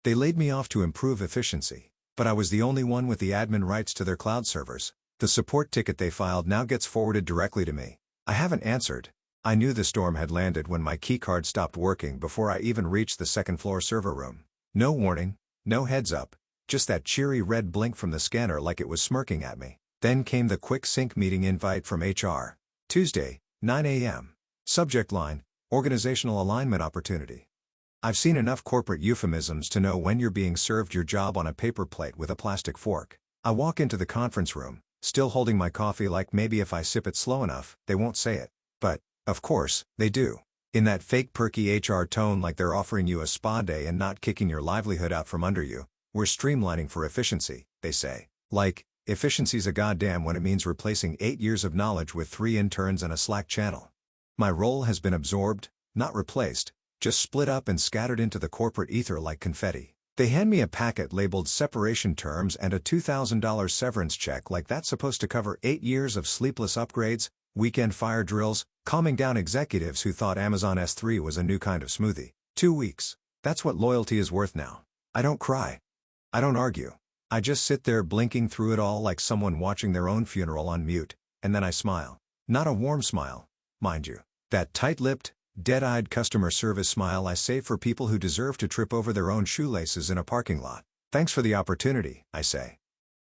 They laid me off to improve efficiency, but I was the only one with the admin rights to their cloud servers. The support ticket they filed now gets forwarded directly to me. I haven't answered. I knew the storm had landed when my keycard stopped working before I even reached the second-floor server room. No warning, no heads up, just that cheery red blink from the scanner like it was smirking at me. Then came the quick sync meeting invite from HR. Tuesday, 9 a.m. Subject line, Organizational Alignment Opportunity. I've seen enough corporate euphemisms to know when you're being served your job on a paper plate with a plastic fork. I walk into the conference room, still holding my coffee like maybe if I sip it slow enough, they won't say it. But, of course, they do. In that fake perky HR tone like they're offering you a spa day and not kicking your livelihood out from under you. We're streamlining for efficiency, they say. Like, efficiency's a goddamn when it means replacing 8 years of knowledge with 3 interns and a Slack channel. My role has been absorbed, not replaced, just split up and scattered into the corporate ether like confetti. They hand me a packet labeled separation terms and a $2,000 severance check like that's supposed to cover 8 years of sleepless upgrades, weekend fire drills, calming down executives who thought Amazon S3 was a new kind of smoothie. 2 weeks. That's what loyalty is worth now. I don't cry. I don't argue. I just sit there blinking through it all like someone watching their own funeral on mute, and then I smile. Not a warm smile, mind you. That tight-lipped, dead-eyed customer service smile I save for people who deserve to trip over their own shoelaces in a parking lot. Thanks for the opportunity, I say.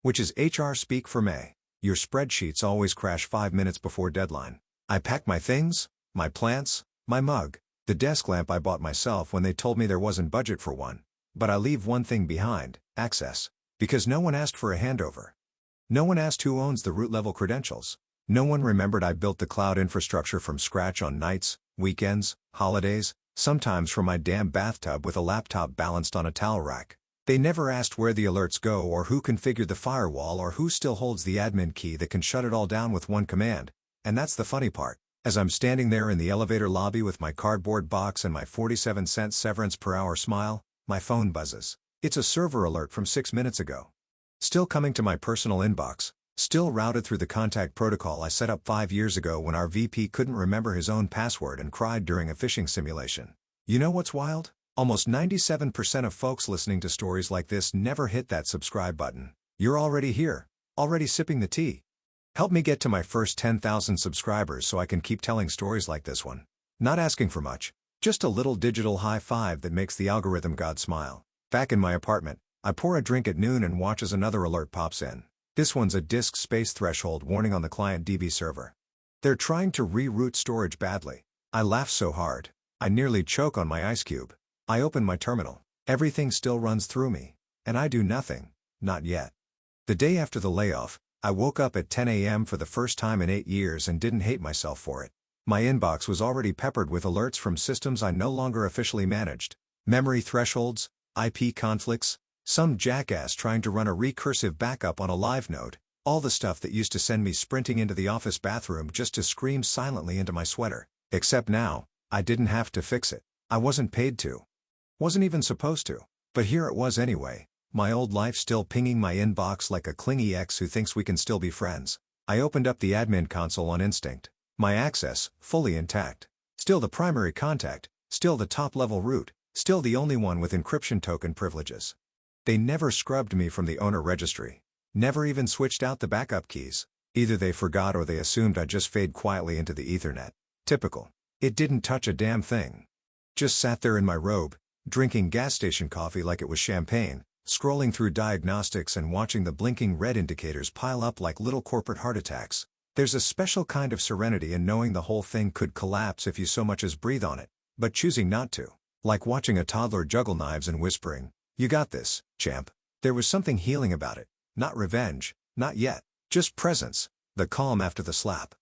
Which is HR speak for May. Your spreadsheets always crash 5 minutes before deadline. I pack my things, my plants, my mug, the desk lamp I bought myself when they told me there wasn't budget for one. But I leave one thing behind, access. Because no one asked for a handover. No one asked who owns the root-level credentials. No one remembered I built the cloud infrastructure from scratch on nights, weekends, holidays, sometimes from my damn bathtub with a laptop balanced on a towel rack. They never asked where the alerts go or who configured the firewall or who still holds the admin key that can shut it all down with one command. And that's the funny part. As I'm standing there in the elevator lobby with my cardboard box and my 47-cent severance per hour smile, my phone buzzes. It's a server alert from 6 minutes ago. Still coming to my personal inbox, still routed through the contact protocol I set up 5 years ago when our VP couldn't remember his own password and cried during a phishing simulation. You know what's wild? Almost 97% of folks listening to stories like this never hit that subscribe button. You're already here, already sipping the tea. Help me get to my first 10,000 subscribers so I can keep telling stories like this one. Not asking for much, just a little digital high five that makes the algorithm god smile. Back in my apartment, I pour a drink at noon and watch as another alert pops in. This one's a disk space threshold warning on the client DB server. They're trying to reroute storage badly. I laugh so hard, I nearly choke on my ice cube. I open my terminal. Everything still runs through me. And I do nothing, not yet. The day after the layoff, I woke up at 10 a.m. for the first time in 8 years and didn't hate myself for it. My inbox was already peppered with alerts from systems I no longer officially managed. Memory thresholds, IP conflicts, some jackass trying to run a recursive backup on a live node, all the stuff that used to send me sprinting into the office bathroom just to scream silently into my sweater. Except now, I didn't have to fix it. I wasn't paid to. Wasn't even supposed to. But here it was anyway, my old life still pinging my inbox like a clingy ex who thinks we can still be friends. I opened up the admin console on instinct. My access, fully intact. Still the primary contact, still the top-level root, still the only one with encryption token privileges. They never scrubbed me from the owner registry. Never even switched out the backup keys. Either they forgot or they assumed I'd just fade quietly into the Ethernet. Typical. It didn't touch a damn thing. Just sat there in my robe, drinking gas station coffee like it was champagne, scrolling through diagnostics and watching the blinking red indicators pile up like little corporate heart attacks. There's a special kind of serenity in knowing the whole thing could collapse if you so much as breathe on it, but choosing not to. Like watching a toddler juggle knives and whispering, "You got this, champ." There was something healing about it. Not revenge, not yet. Just presence, the calm after the slap.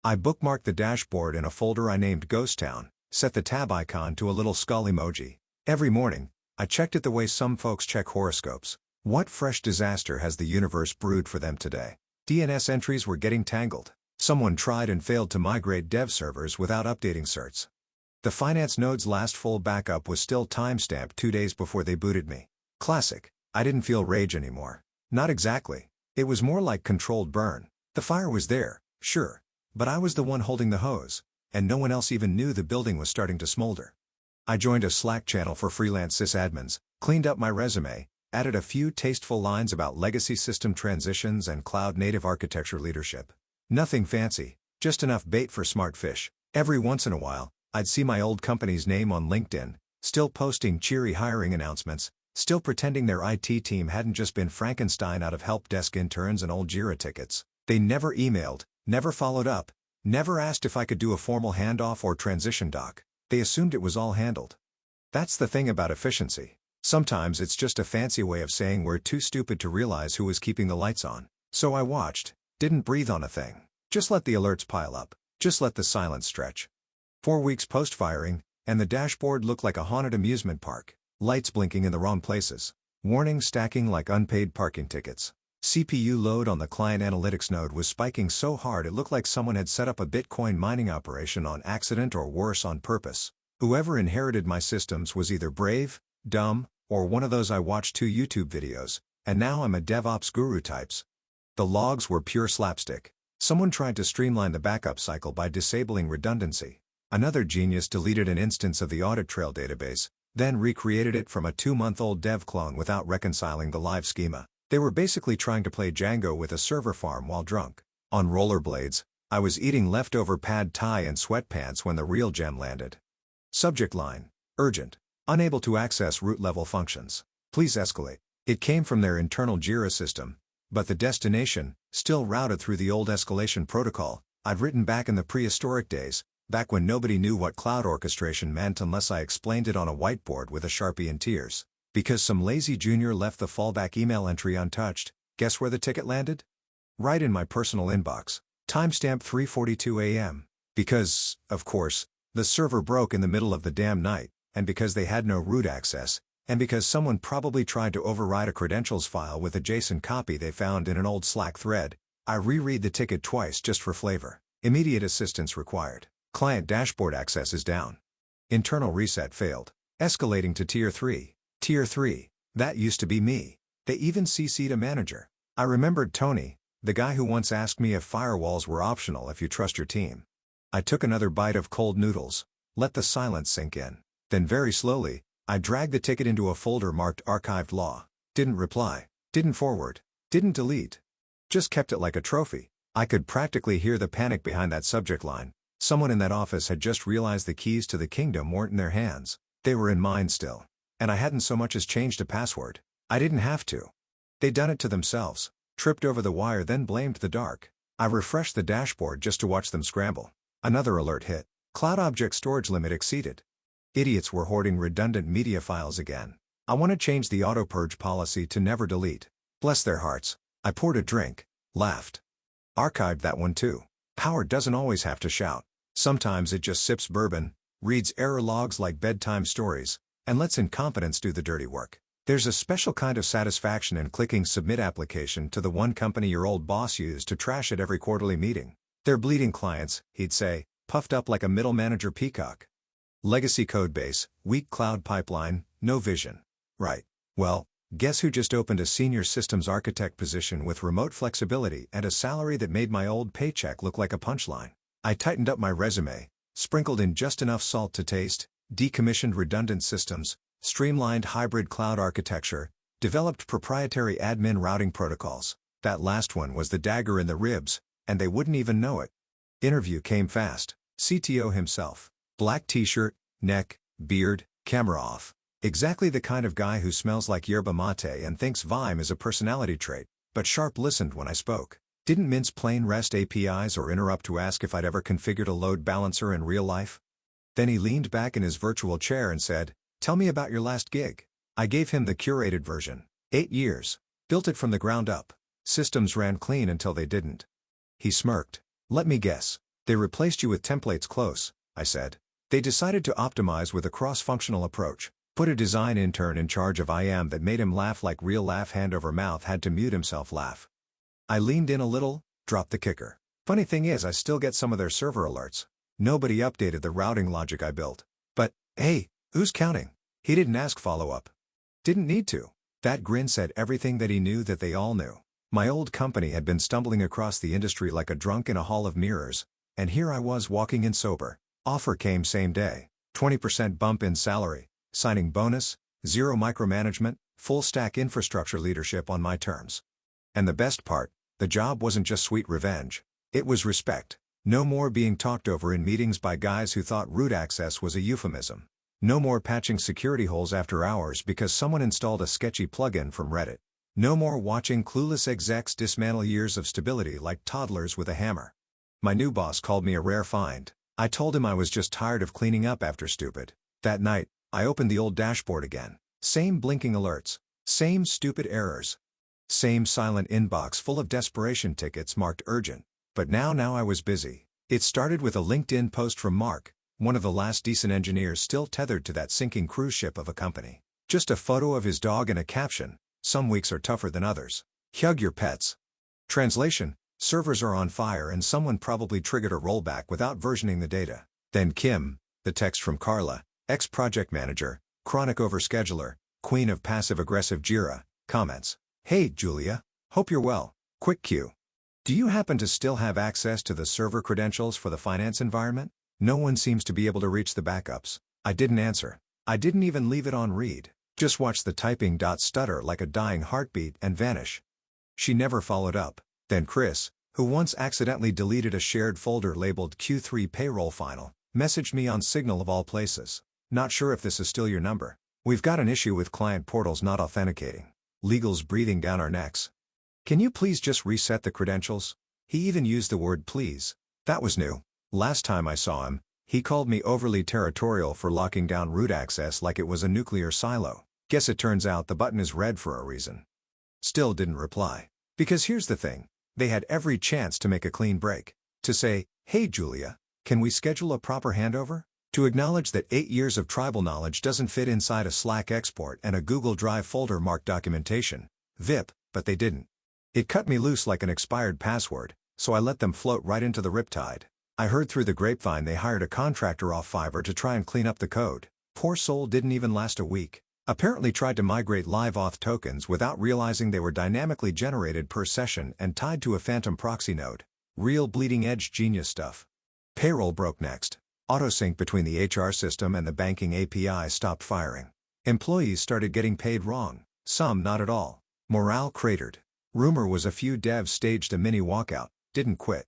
I bookmarked the dashboard in a folder I named Ghost Town, set the tab icon to a little skull emoji. Every morning, I checked it the way some folks check horoscopes. What fresh disaster has the universe brewed for them today? DNS entries were getting tangled. Someone tried and failed to migrate dev servers without updating certs. The finance node's last full backup was still timestamped 2 days before they booted me. Classic. I didn't feel rage anymore. Not exactly. It was more like controlled burn. The fire was there, sure, but I was the one holding the hose, and no one else even knew the building was starting to smolder. I joined a Slack channel for freelance sysadmins, Cleaned up my resume, added a few tasteful lines about legacy system transitions and cloud-native architecture leadership. Nothing fancy, just enough bait for smart fish. Every once in a while, I'd see my old company's name on LinkedIn, still posting cheery hiring announcements, still pretending their IT team hadn't just been Frankenstein out of help desk interns and old Jira tickets. They never emailed, never followed up, never asked if I could do a formal handoff or transition doc. They assumed it was all handled. That's the thing about efficiency. Sometimes it's just a fancy way of saying we're too stupid to realize who was keeping the lights on. So I watched, didn't breathe on a thing. Just let the alerts pile up. Just let the silence stretch. 4 weeks post-firing, and the dashboard looked like a haunted amusement park. Lights blinking in the wrong places. Warnings stacking like unpaid parking tickets. CPU load on the client analytics node was spiking so hard it looked like someone had set up a Bitcoin mining operation on accident or worse on purpose. Whoever inherited my systems was either brave, dumb, or one of those I watched 2 YouTube videos, and now I'm a DevOps guru types. The logs were pure slapstick. Someone tried to streamline the backup cycle by disabling redundancy. Another genius deleted an instance of the audit trail database, then recreated it from a 2-month-old dev clone without reconciling the live schema. They were basically trying to play Django with a server farm while drunk. On rollerblades, I was eating leftover pad thai and sweatpants when the real gem landed. Subject line: urgent. Unable to access root-level functions. Please escalate. It came from their internal Jira system, but the destination, still routed through the old escalation protocol, I'd written back in the prehistoric days, back when nobody knew what cloud orchestration meant unless I explained it on a whiteboard with a Sharpie and tears. Because some lazy junior left the fallback email entry untouched, guess where the ticket landed? Right in my personal inbox. Timestamp 3:42 a.m. Because, of course, the server broke in the middle of the damn night, and because they had no root access, and because someone probably tried to override a credentials file with a JSON copy they found in an old Slack thread, I reread the ticket twice just for flavor. Immediate assistance required. Client dashboard access is down. Internal reset failed. Escalating to Tier 3. Tier 3. That used to be me. They even CC'd a manager. I remembered Tony, the guy who once asked me if firewalls were optional if you trust your team. I took another bite of cold noodles, let the silence sink in. Then very slowly, I dragged the ticket into a folder marked Archived Law. Didn't reply. Didn't forward. Didn't delete. Just kept it like a trophy. I could practically hear the panic behind that subject line. Someone in that office had just realized the keys to the kingdom weren't in their hands. They were in mine still. And I hadn't so much as changed a password. I didn't have to. They'd done it to themselves. Tripped over the wire, then blamed the dark. I refreshed the dashboard just to watch them scramble. Another alert hit. Cloud object storage limit exceeded. Idiots were hoarding redundant media files again. I want to change the auto-purge policy to never delete. Bless their hearts. I poured a drink, laughed. Archived that one too. Power doesn't always have to shout. Sometimes it just sips bourbon, reads error logs like bedtime stories, and lets incompetence do the dirty work. There's a special kind of satisfaction in clicking Submit Application to the one company your old boss used to trash at every quarterly meeting. They're bleeding clients, he'd say, puffed up like a middle manager peacock. Legacy codebase, weak cloud pipeline, no vision. Right. Well, guess who just opened a senior systems architect position with remote flexibility and a salary that made my old paycheck look like a punchline? I tightened up my resume, sprinkled in just enough salt to taste, decommissioned redundant systems, streamlined hybrid cloud architecture, developed proprietary admin routing protocols. That last one was the dagger in the ribs, and they wouldn't even know it. Interview came fast. CTO himself. Black t-shirt, neck, beard, camera off. Exactly the kind of guy who smells like yerba mate and thinks Vime is a personality trait, but sharp listened when I spoke. Didn't mince plain REST APIs or interrupt to ask if I'd ever configured a load balancer in real life. Then he leaned back in his virtual chair and said, "Tell me about your last gig." I gave him the curated version. 8 years. Built it from the ground up. Systems ran clean until they didn't. He smirked. "Let me guess. They replaced you with templates close," I said. "They decided to optimize with a cross-functional approach. Put a design intern in charge of IAM that made him laugh like real laugh, hand over mouth, had to mute himself laugh." I leaned in a little, dropped the kicker. Funny thing is, I still get some of their server alerts. Nobody updated the routing logic I built. But, hey, who's counting? He didn't ask follow-up. Didn't need to. That grin said everything that he knew that they all knew. My old company had been stumbling across the industry like a drunk in a hall of mirrors, and here I was walking in sober. Offer came same day. 20% bump in salary, signing bonus, Zero micromanagement, full-stack infrastructure leadership on my terms. And the best part, the job wasn't just sweet revenge. It was respect. No more being talked over in meetings by guys who thought root access was a euphemism. No more patching security holes after hours because someone installed a sketchy plugin from Reddit. No more watching clueless execs dismantle years of stability like toddlers with a hammer. My new boss called me a rare find. I told him I was just tired of cleaning up after stupid. That night, I opened the old dashboard again. Same blinking alerts. Same stupid errors. Same silent inbox full of desperation tickets marked urgent. But now I was busy. It started with a LinkedIn post from Mark, one of the last decent engineers still tethered to that sinking cruise ship of a company. Just a photo of his dog and a caption, "Some weeks are tougher than others. Hug your pets." Translation: servers are on fire and someone probably triggered a rollback without versioning the data. Then Kim, the text from Carla, ex-project manager, chronic overscheduler, queen of passive-aggressive Jira, comments. "Hey, Julia. Hope you're well. Quick Q. Do you happen to still have access to the server credentials for the finance environment? No one seems to be able to reach the backups." I didn't answer. I didn't even leave it on read. Just watch the typing dot stutter like a dying heartbeat and vanish. She never followed up. Then Chris, who once accidentally deleted a shared folder labeled Q3 payroll final, messaged me on Signal of all places. "Not sure if this is still your number. We've got an issue with client portals not authenticating. Legal's breathing down our necks. Can you please just reset the credentials?" He even used the word please. That was new. Last time I saw him, he called me overly territorial for locking down root access like it was a nuclear silo. Guess it turns out the button is red for a reason. Still didn't reply. Because here's the thing. They had every chance to make a clean break. To say, "Hey Julia, can we schedule a proper handover?" To acknowledge that 8 years of tribal knowledge doesn't fit inside a Slack export and a Google Drive folder marked documentation. VIP, but they didn't. It cut me loose like an expired password, so I let them float right into the riptide. I heard through the grapevine they hired a contractor off Fiverr to try and clean up the code. Poor soul didn't even last a week. Apparently tried to migrate live auth tokens without realizing they were dynamically generated per session and tied to a phantom proxy node. Real bleeding-edge genius stuff. Payroll broke next. Autosync between the HR system and the banking API stopped firing. Employees started getting paid wrong, some not at all. Morale cratered. Rumor was a few devs staged a mini walkout, didn't quit.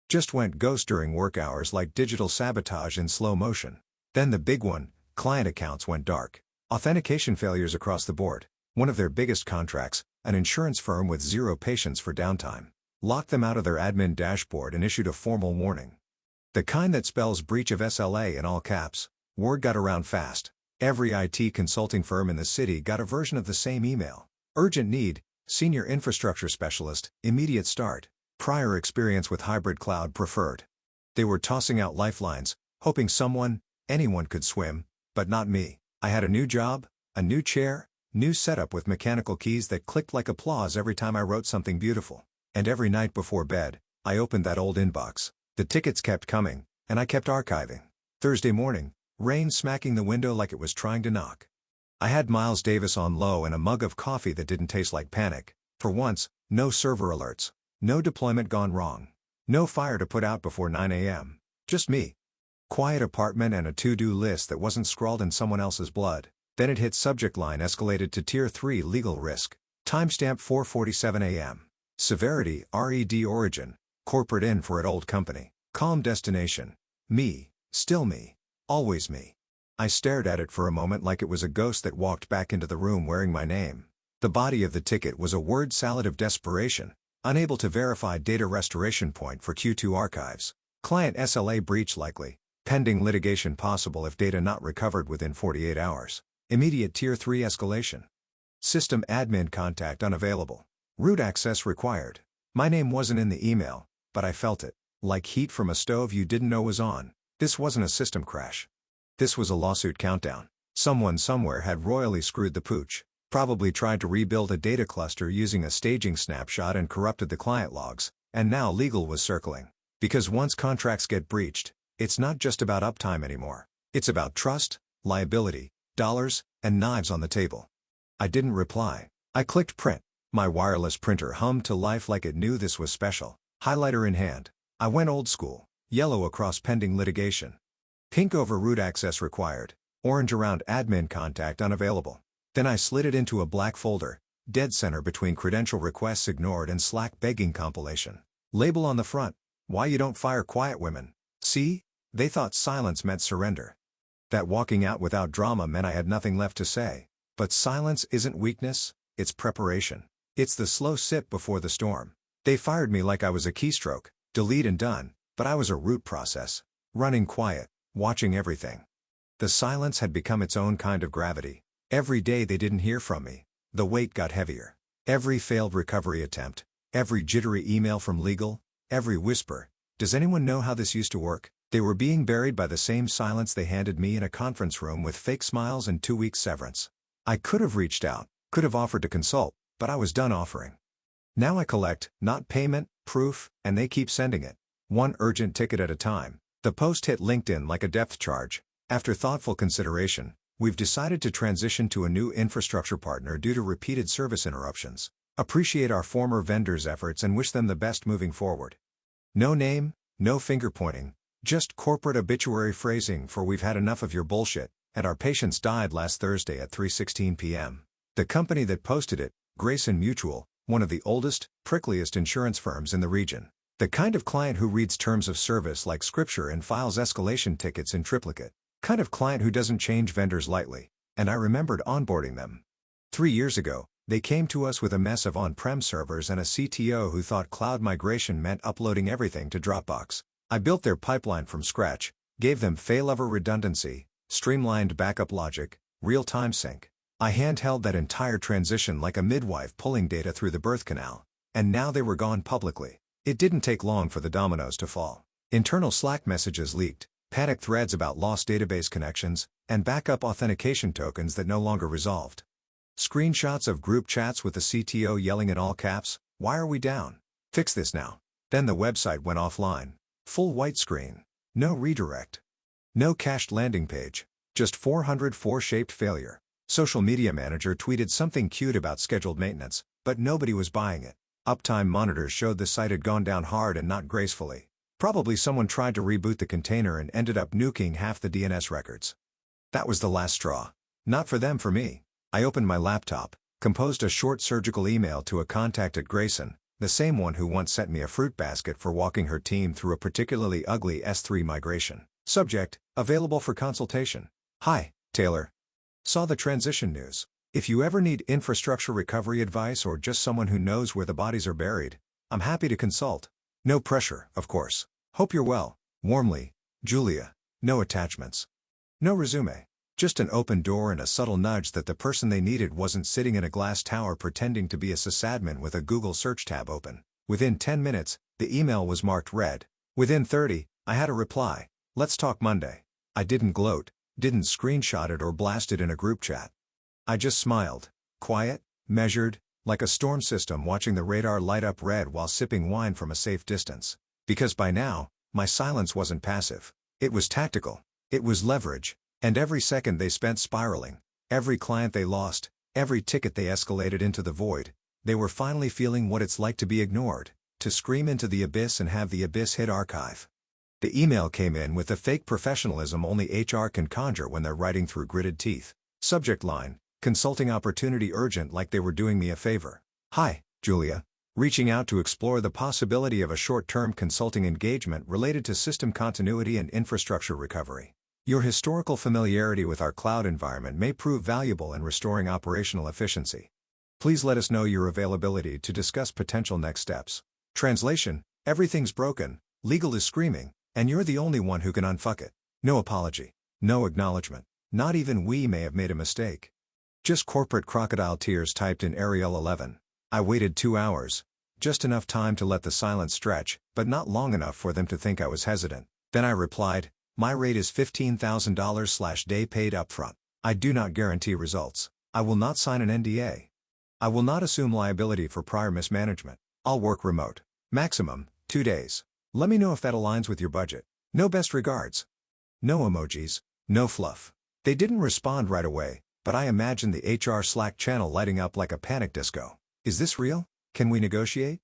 Just went ghost during work hours like digital sabotage in slow motion. Then the big one, client accounts went dark. Authentication failures across the board. One of their biggest contracts, an insurance firm with zero patience for downtime, locked them out of their admin dashboard and issued a formal warning. The kind that spells breach of SLA in all caps. Word got around fast. Every IT consulting firm in the city got a version of the same email. Urgent need, senior infrastructure specialist, immediate start, prior experience with hybrid cloud preferred. They were tossing out lifelines, hoping anyone could swim, but not me. I had a new job, a new chair, new setup with mechanical keys that clicked like applause every time I wrote something beautiful. And every night before bed, I opened that old inbox. The tickets kept coming, and I kept archiving. Thursday morning, rain smacking the window like it was trying to knock. I had Miles Davis on low and a mug of coffee that didn't taste like panic. For once, no server alerts. No deployment gone wrong. No fire to put out before 9 a.m. Just me. Quiet apartment and a to-do list that wasn't scrawled in someone else's blood. Then it hit subject line escalated to Tier 3 legal risk. Timestamp 4:47 a.m. Severity RED origin. Corporate info at old company. Calm destination. Me. Still me. Always me. I stared at it for a moment like it was a ghost that walked back into the room wearing my name. The body of the ticket was a word salad of desperation. Unable to verify data restoration point for Q2 archives. Client SLA breach likely. Pending litigation possible if data not recovered within 48 hours. Immediate Tier 3 escalation. System admin contact unavailable. Root access required. My name wasn't in the email, but I felt it. Like heat from a stove you didn't know was on. This wasn't a system crash. This was a lawsuit countdown. Someone somewhere had royally screwed the pooch. Probably tried to rebuild a data cluster using a staging snapshot and corrupted the client logs, and now legal was circling. Because once contracts get breached, it's not just about uptime anymore. It's about trust, liability, dollars, and knives on the table. I didn't reply. I clicked print. My wireless printer hummed to life like it knew this was special. Highlighter in hand. I went old school. Yellow across pending litigation. Pink over root access required. Orange around admin contact unavailable. Then I slid it into a black folder, dead center between credential requests ignored and Slack begging compilation. Label on the front, "Why you don't fire quiet women." See? They thought silence meant surrender. That walking out without drama meant I had nothing left to say. But silence isn't weakness, it's preparation. It's the slow sip before the storm. They fired me like I was a keystroke, delete and done, but I was a root process. Running quiet, watching everything. The silence had become its own kind of gravity. Every day they didn't hear from me, the weight got heavier. Every failed recovery attempt, every jittery email from legal, every whisper, "Does anyone know how this used to work?" They were being buried by the same silence they handed me in a conference room with fake smiles and 2 weeks severance. I could have reached out, could have offered to consult, but I was done offering. Now I collect, not payment, proof, and they keep sending it. One urgent ticket at a time. The post hit LinkedIn like a depth charge. After thoughtful consideration, we've decided to transition to a new infrastructure partner due to repeated service interruptions. Appreciate our former vendors' efforts and wish them the best moving forward. No name, no finger pointing, just corporate obituary phrasing for "We've had enough of your bullshit, and our patients died last Thursday at 3:16 p.m. The company that posted it, Grayson Mutual, one of the oldest, prickliest insurance firms in the region. The kind of client who reads terms of service like scripture and files escalation tickets in triplicate. Kind of client who doesn't change vendors lightly. And I remembered onboarding them. 3 years ago, they came to us with a mess of on-prem servers and a CTO who thought cloud migration meant uploading everything to Dropbox. I built their pipeline from scratch, gave them failover redundancy, streamlined backup logic, real-time sync. I handheld that entire transition like a midwife pulling data through the birth canal. And now they were gone publicly. It didn't take long for the dominoes to fall. Internal Slack messages leaked, panic threads about lost database connections, and backup authentication tokens that no longer resolved. Screenshots of group chats with the CTO yelling in all caps, "Why are we down? Fix this now." Then the website went offline. Full white screen. No redirect. No cached landing page. Just 404 shaped failure. Social media manager tweeted something cute about scheduled maintenance, but nobody was buying it. Uptime monitors showed the site had gone down hard and not gracefully. Probably someone tried to reboot the container and ended up nuking half the DNS records. That was the last straw. Not for them, for me. I opened my laptop, composed a short surgical email to a contact at Grayson, the same one who once sent me a fruit basket for walking her team through a particularly ugly S3 migration. Subject, available for consultation. Hi, Taylor. Saw the transition news. If you ever need infrastructure recovery advice or just someone who knows where the bodies are buried, I'm happy to consult. No pressure, of course. Hope you're well. Warmly, Julia. No attachments. No resume. Just an open door and a subtle nudge that the person they needed wasn't sitting in a glass tower pretending to be a sysadmin with a Google search tab open. Within 10 minutes, the email was marked read. Within 30, I had a reply. "Let's talk Monday." I didn't gloat, didn't screenshot it or blast it in a group chat. I just smiled. Quiet, measured, like a storm system watching the radar light up red while sipping wine from a safe distance. Because by now, my silence wasn't passive. It was tactical. It was leverage. And every second they spent spiraling, every client they lost, every ticket they escalated into the void, they were finally feeling what it's like to be ignored, to scream into the abyss and have the abyss hit archive. The email came in with the fake professionalism only HR can conjure when they're writing through gritted teeth. Subject line, consulting opportunity urgent, like they were doing me a favor. Hi, Julia. Reaching out to explore the possibility of a short-term consulting engagement related to system continuity and infrastructure recovery. Your historical familiarity with our cloud environment may prove valuable in restoring operational efficiency. Please let us know your availability to discuss potential next steps. Translation, everything's broken, legal is screaming, and you're the only one who can unfuck it. No apology. No acknowledgement. Not even "we may have made a mistake." Just corporate crocodile tears typed in Arial 11. I waited 2 hours. Just enough time to let the silence stretch, but not long enough for them to think I was hesitant. Then I replied, "My rate is $15,000/day paid upfront. I do not guarantee results. I will not sign an NDA. I will not assume liability for prior mismanagement. I'll work remote. Maximum, 2 days. Let me know if that aligns with your budget. No best regards." No emojis, no fluff. They didn't respond right away, but I imagined the HR Slack channel lighting up like a panic disco. Is this real? Can we negotiate?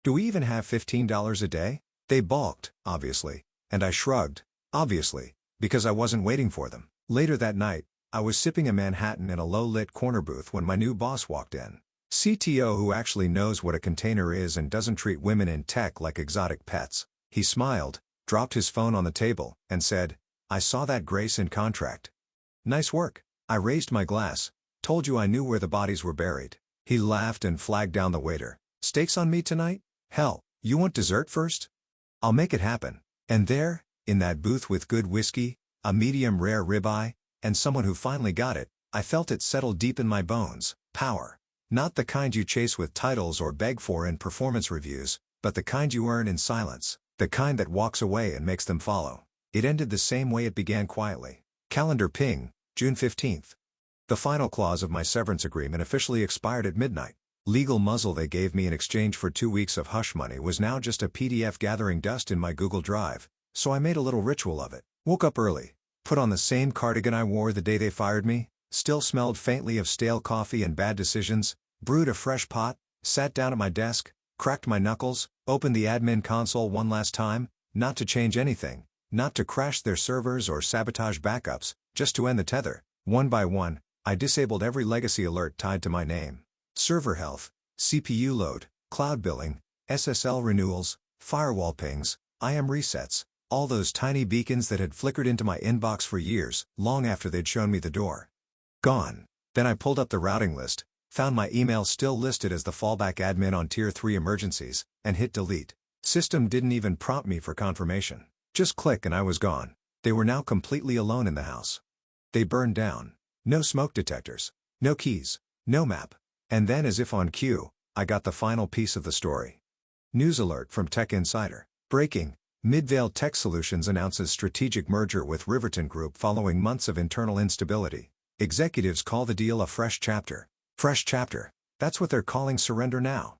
Do we even have $15 a day? They balked, obviously, and I shrugged, obviously, because I wasn't waiting for them. Later that night, I was sipping a Manhattan in a low-lit corner booth when my new boss walked in. CTO who actually knows what a container is and doesn't treat women in tech like exotic pets. He smiled, dropped his phone on the table, and said, "I saw that Grace in contract. Nice work." I raised my glass. "Told you I knew where the bodies were buried." He laughed and flagged down the waiter. "Steaks on me tonight? Hell, you want dessert first? I'll make it happen." And there, in that booth with good whiskey, a medium rare ribeye, and someone who finally got it, I felt it settle deep in my bones. Power. Not the kind you chase with titles or beg for in performance reviews, but the kind you earn in silence, the kind that walks away and makes them follow. It ended the same way it began, quietly. Calendar ping, June 15th. The final clause of my severance agreement officially expired at midnight. Legal muzzle they gave me in exchange for 2 weeks of hush money was now just a PDF gathering dust in my Google Drive, so I made a little ritual of it. Woke up early, put on the same cardigan I wore the day they fired me, still smelled faintly of stale coffee and bad decisions, brewed a fresh pot, sat down at my desk, cracked my knuckles, opened the admin console one last time, not to change anything, not to crash their servers or sabotage backups, just to end the tether. One by one, I disabled every legacy alert tied to my name. Server health, CPU load, cloud billing, SSL renewals, firewall pings, IAM resets, all those tiny beacons that had flickered into my inbox for years, long after they'd shown me the door. Gone. Then I pulled up the routing list, found my email still listed as the fallback admin on Tier 3 emergencies, and hit delete. System didn't even prompt me for confirmation. Just click and I was gone. They were now completely alone in the house. They burned down. No smoke detectors. No keys. No map. And then, as if on cue, I got the final piece of the story. News alert from Tech Insider. Breaking. Midvale Tech Solutions announces strategic merger with Riverton Group following months of internal instability. Executives call the deal a fresh chapter. Fresh chapter. That's what they're calling surrender now.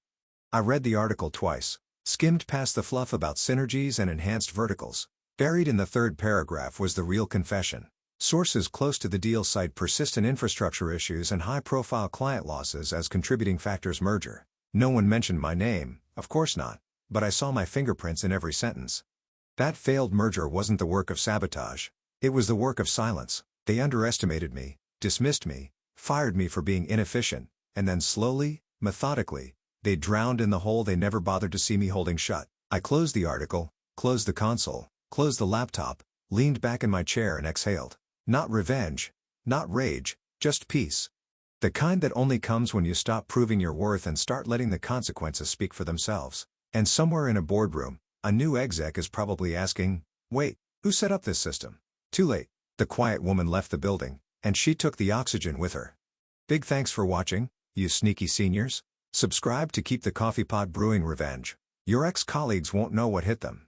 I read the article twice, skimmed past the fluff about synergies and enhanced verticals. Buried in the third paragraph was the real confession. Sources close to the deal cite persistent infrastructure issues and high-profile client losses as contributing factors. Merger. No one mentioned my name, of course not, but I saw my fingerprints in every sentence. That failed merger wasn't the work of sabotage. It was the work of silence. They underestimated me, dismissed me, fired me for being inefficient, and then slowly, methodically, they drowned in the hole they never bothered to see me holding shut. I closed the article, closed the console, closed the laptop, leaned back in my chair and exhaled. Not revenge, not rage, just peace. The kind that only comes when you stop proving your worth and start letting the consequences speak for themselves. And somewhere in a boardroom, a new exec is probably asking, "Wait, who set up this system?" Too late. The quiet woman left the building, and she took the oxygen with her. Big thanks for watching, you sneaky seniors. Subscribe to keep the coffee pot brewing. Revenge. Your ex-colleagues won't know what hit them.